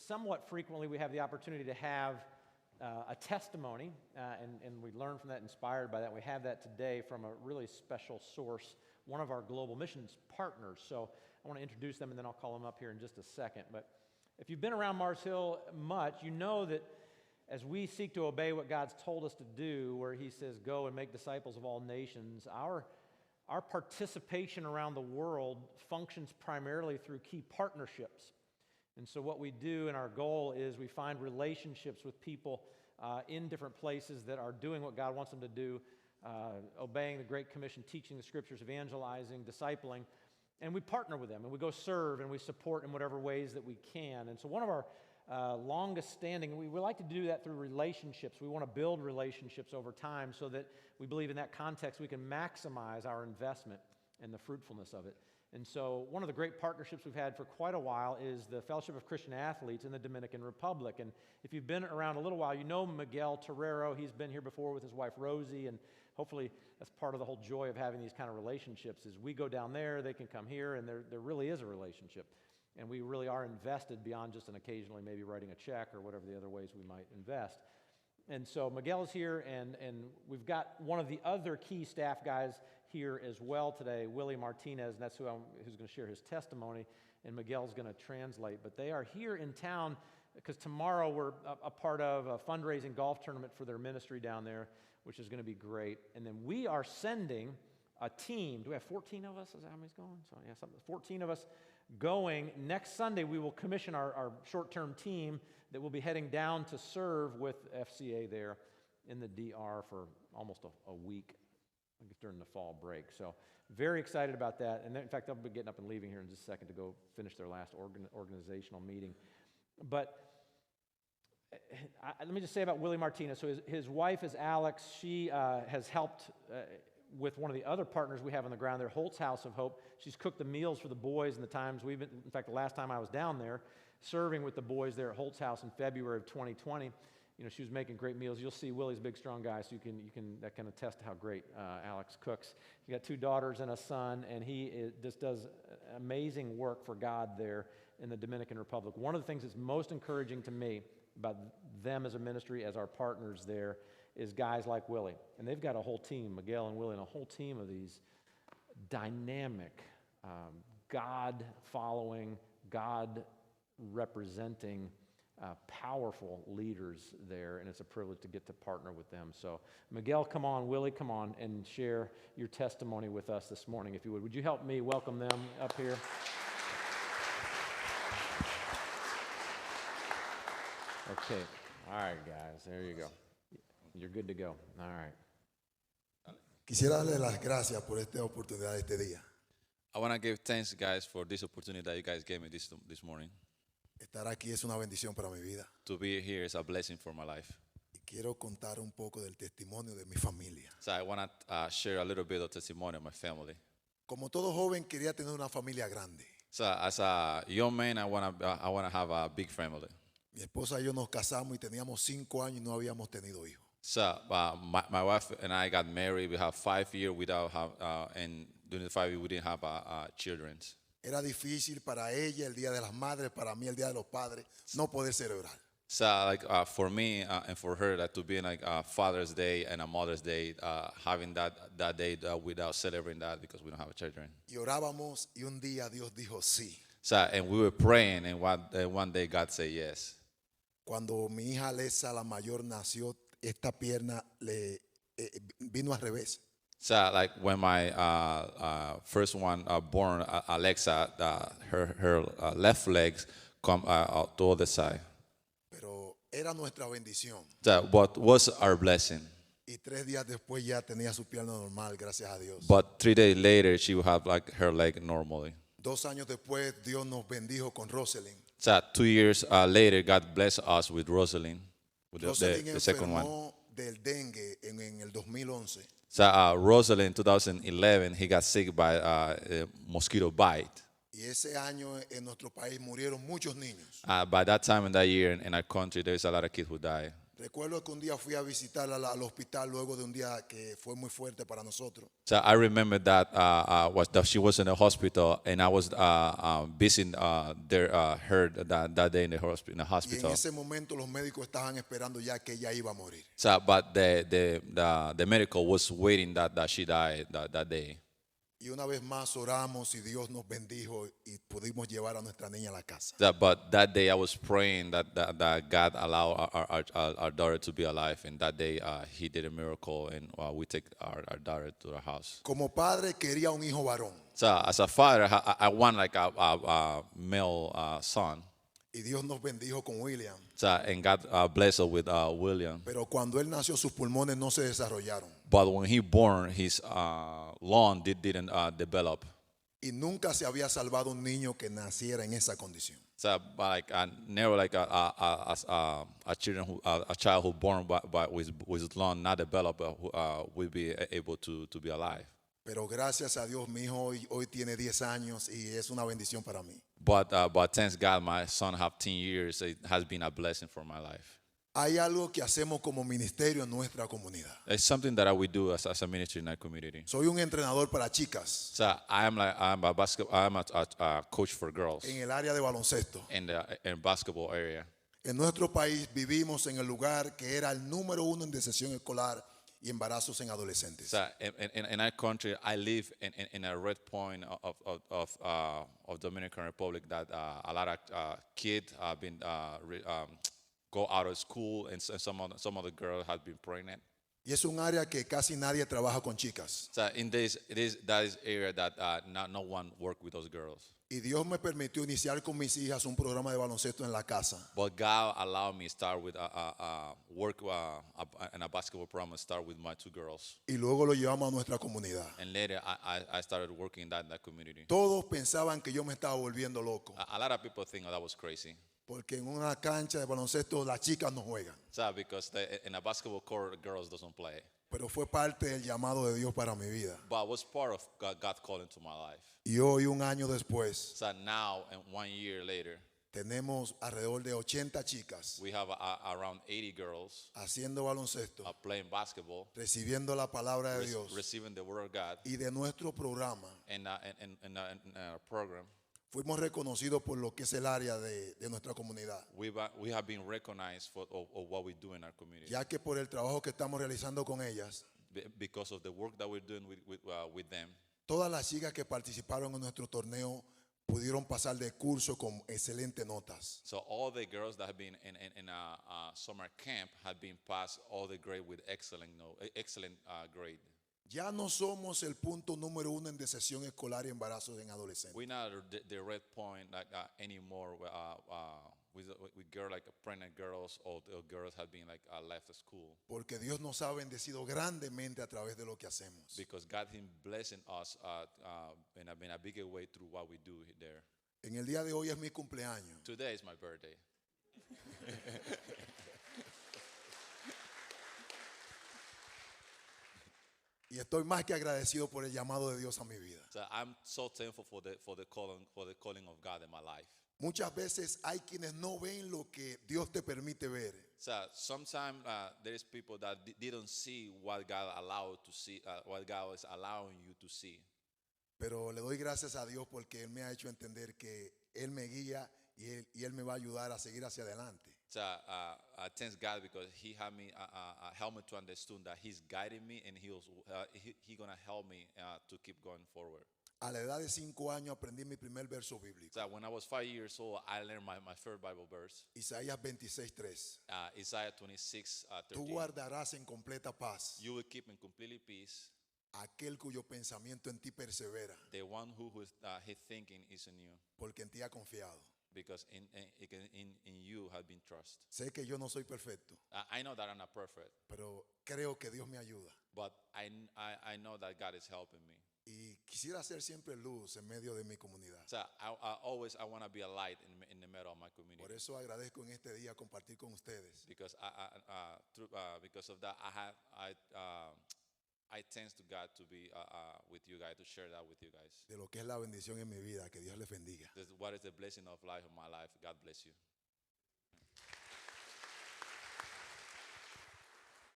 somewhat frequently we have the opportunity to have a testimony, and we learn from that, inspired by that. We have that today from a really special source, one of our global missions partners. So I want to introduce them, and then I'll call them up here in just a second. But if you've been around Mars Hill much, you know that as we seek to obey what God's told us to do, where he says, go and make disciples of all nations, our participation around the world functions primarily through key partnerships. And so what we do, and our goal is, we find relationships with people in different places that are doing what God wants them to do, obeying the Great Commission, teaching the Scriptures, evangelizing, discipling, and we partner with them, and we go serve, and we support in whatever ways that we can. And so one of our longest standing, we like to do that through relationships. We want to build relationships over time so that we believe in that context we can maximize our investment and the fruitfulness of it. And so one of the great partnerships we've had for quite a while is the Fellowship of Christian Athletes in the Dominican Republic. And if you've been around a little while, you know Miguel Terrero. He's been here before with his wife Rosie, and hopefully that's part of the whole joy of having these kind of relationships is we go down there, they can come here, and there really is a relationship. And we really are invested beyond just an occasionally maybe writing a check or whatever the other ways we might invest. And so Miguel is here, and we've got one of the other key staff guys here as well today, Willy Martinez, and that's who's going to share his testimony, and Miguel's going to translate. But they are here in town because tomorrow we're a part of a fundraising golf tournament for their ministry down there, which is going to be great. And then we are sending a team. Do we have 14 of us? Is that how many's going? So yeah, 14 of us going. Next Sunday, we will commission our short-term team that will be heading down to serve with FCA there in the DR for almost a week during the fall break. So very excited about that. And then, in fact, they'll be getting up and leaving here in just a second to go finish their last organizational meeting. But let me just say about Willy Martinez. So his wife is Alex. She has helped with one of the other partners we have on the ground there, Holt's House of Hope. She's cooked the meals for the boys in the times we've been, in fact, the last time I was down there, serving with the boys there at Holt's House in February of 2020. You know, she was making great meals. You'll see Willy's a big, strong guy, so that can attest to how great Alex cooks. He's got 2 daughters and a son, and he just does amazing work for God there in the Dominican Republic. One of the things that's most encouraging to me about them as a ministry, as our partners there, is guys like Willy. And they've got a whole team, Miguel and Willy, and a whole team of these dynamic, God-following, God-representing, powerful leaders there, and it's a privilege to get to partner with them. So, Miguel, come on, Willy, come on, and share your testimony with us this morning, if you would. Would you help me welcome them up here? Okay. All right, guys, there you go. You're good to go. All right. Quisiera darle las gracias por esta oportunidad de este día. I want to give thanks, guys, for this opportunity that you guys gave me this morning. Estar aquí es una bendición para mi vida. To be here is a blessing for my life. Y quiero contar un poco del testimonio de mi familia. So I want to share a little bit of testimony of my family. Como todo joven quería tener una familia grande. So as a young man, I want to have a big family. Mi esposa y yo nos casamos y teníamos 5 años y no habíamos tenido hijos. So my wife and I got married. We have 5 years without and during the 5 years we didn't have children. Era difícil para ella el Día de las Madres, para mí el Día de los Padres, no poder celebrar. So like for me and for her, that to be like Father's Day and a Mother's Day, having that day without celebrating that because we don't have children. Y orábamos y un día Dios dijo sí. So and we were praying, and one day God said yes. Cuando mi hija Alessa, la mayor, nació, esta pierna le vino al revés. So like when my first one born, Alexa, her left legs come out to the other side. Pero era nuestra bendición. So what was our blessing? Y 3 días después ya tenía su pierna normal, gracias a Dios. But 3 days later, she would have like her leg normally. 2 años después, Dios nos bendijo con Rosalind. So 2 years later, God blessed us with Rosalind, with the second one. Rosalind enfermó del dengue en el 2011. So Rosalind, in 2011, he got sick by a mosquito bite. Y ese año en nuestro país murieron muchos niños. By that time in that year in our country, there's a lot of kids who died. Recuerdo que un día fui a visitar al hospital luego de un día que fue muy fuerte para nosotros. So I remember that she was in the hospital, and I was visiting her that day in the Y en hospital. ese momento los médicos estaban esperando ya que ella iba a morir. So, but the medical was waiting that she died that day. Y una vez más oramos y Dios nos bendijo y pudimos llevar a nuestra niña a la casa. But that day I was praying that God allow our daughter to be alive, and that day He did a miracle, and we take our daughter to our house. Como padre quería un hijo varón So as a father, I want like a male son. y Dios nos bendijo con William. So, and God blessed us with William. Pero cuando él nació sus pulmones no se desarrollaron But when he born, his lung didn't develop. y nunca se había salvado un niño que naciera en esa condición. So, but like never like a child who born with his lung not developed will be able to be alive. Pero gracias a Dios mi hijo hoy tiene 10 años y es una bendición para mí. But thanks God, my son have 10 years. It has been a blessing for my life. Hay algo que hacemos como ministerio en nuestra comunidad. It's something that we do as a ministry in our community. Soy un entrenador para chicas So I'm a coach for girls en el área de baloncesto. in the basketball area. En nuestro país vivimos en el lugar que era el número 1 en deserción escolar y embarazos en adolescentes. So in our country, I live in a red point of Dominican Republic that a lot of kids have been go out of school, and some of the girls have been pregnant. Y es un área que casi nadie trabaja con chicas. So in this, that is area that no one work with those girls. Y Dios me permitió iniciar con mis hijas un programa de baloncesto en la casa. But God allowed me to start with work in a basketball program and start with my 2 girls. Y luego lo llevamos a nuestra comunidad. And later, I started working in that community. Todos pensaban que yo me estaba volviendo loco. A lot of people think that was crazy. Porque en una cancha de baloncesto las chicas no juegan. So because in a basketball court, girls doesn't play. Pero fue parte del llamado de Dios para mi vida. But it was part of God calling to my life. Y hoy, un año después, So now, and 1 year later, tenemos alrededor de 80 chicas we have around 80 girls haciendo baloncesto, playing basketball, recibiendo la palabra de Dios. receiving the word of God, Y de nuestro programa and in our program. fuimos reconocidos por lo que es el área de nuestra comunidad. We have been recognized for what we do in our community, Ya que por el trabajo que estamos realizando con ellas, because of the work that we're doing with them. todas las chicas que participaron en nuestro torneo pudieron pasar de curso con excelentes notas. So all the girls that have been in a summer camp have been passed all the grade with excellent grade. Ya no somos el punto número 1 en deserción escolar y embarazos en adolescentes. We're not the red point like anymore with girls like pregnant girls or the girls have been like left school. Porque Dios nos ha bendecido grandemente a través de lo que hacemos. Because God has been blessing us in a bigger way through what we do there. En el día de hoy es mi cumpleaños. Today is my birthday. Y estoy más que agradecido por el llamado de Dios a mi vida. So I'm so thankful for the calling of God in my life. Muchas veces hay quienes no ven lo que Dios te permite ver. So sometimes there is people that didn't see what God allowed to see, what God is allowing you to see. Pero le doy gracias a Dios porque Él me ha hecho entender que Él me guía y él me va a ayudar a seguir hacia adelante. So thanks God because He had me help me to understand that He's guiding me and He gonna help me to keep going forward. A la edad de 5 años aprendí mi primer verso bíblico. So when I was 5 years old, I learned my first Bible verse. Isaías 26:3. Isaiah 26, Tú 13. guardarás en completa paz You will keep in complete peace aquel cuyo pensamiento en ti persevera, the one who his thinking is in you, porque en ti ha confiado. because in you have been trust. Sé que yo no soy perfecto, I know that I'm not perfect, pero creo que Dios me ayuda. but I know that God is helping me. Y quisiera ser siempre luz en medio de mi comunidad. So I want to be a light in the middle of my community. Por eso agradezco en este día compartir con ustedes. Because because of that, I thanks to God to be with you guys, to share that with you guys. De lo que es la bendición en mi vida. Que Dios les bendiga. What is the blessing of life in my life? God bless you.